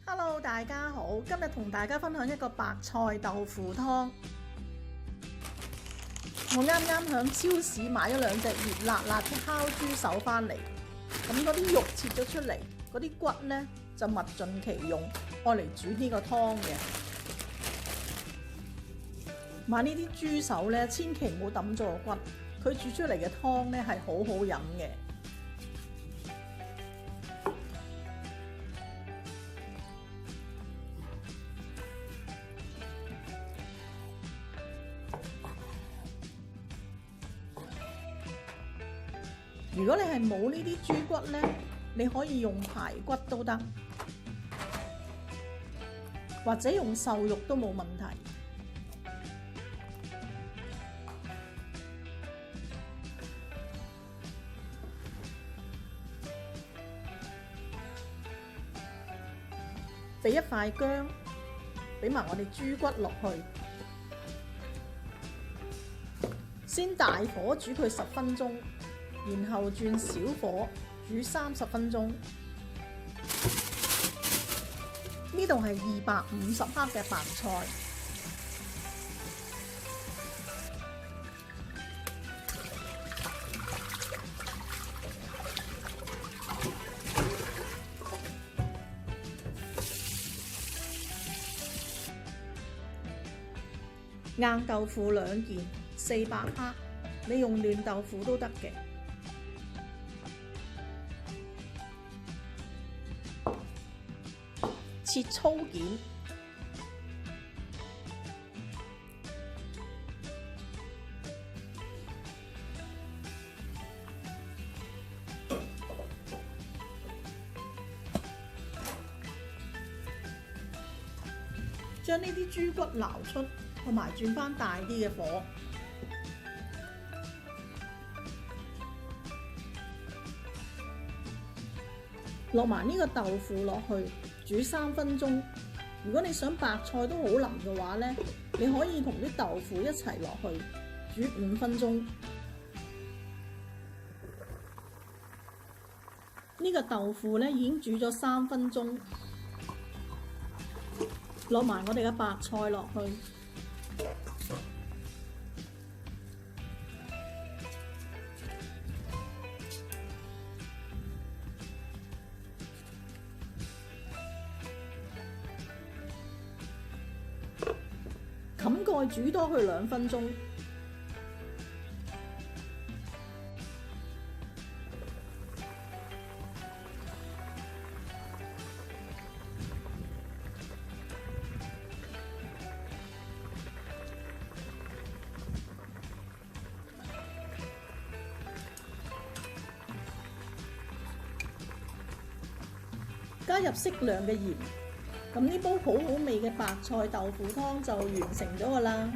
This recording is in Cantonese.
Hello， 大家好，今日同大家分享一個白菜豆腐湯。我啱啱響超市買咗2隻熱辣辣嘅烤豬手返嚟，咁嗰啲肉切咗出嚟，嗰啲骨呢就物盡其用，愛嚟煮呢個湯嘅。買呢啲豬手呢，千祈唔好抌咗個骨，佢煮出嚟嘅湯呢係好好飲嘅。如果你係冇呢啲豬骨呢，你可以用排骨都得，或者用瘦肉都冇問題。俾一塊薑，俾埋我哋豬骨落去，先大火煮佢10分鐘。然後轉小火煮30分鐘。呢度係250克嘅白菜，硬豆腐2件，400克，你用嫩豆腐都得嘅。切粗件，將呢啲豬骨撈出，同埋轉返大啲嘅火。落埋呢個豆腐落去，煮3分鐘。如果你想白菜都好腍嘅話呢，你可以同啲豆腐一齊落去，煮5分鐘。呢個豆腐呢已經煮咗3分鐘，落埋我哋嘅白菜落去。冚蓋煮多佢2分鐘，加入適量嘅鹽。咁呢煲好好味嘅白菜豆腐湯就完成咗㗎喇。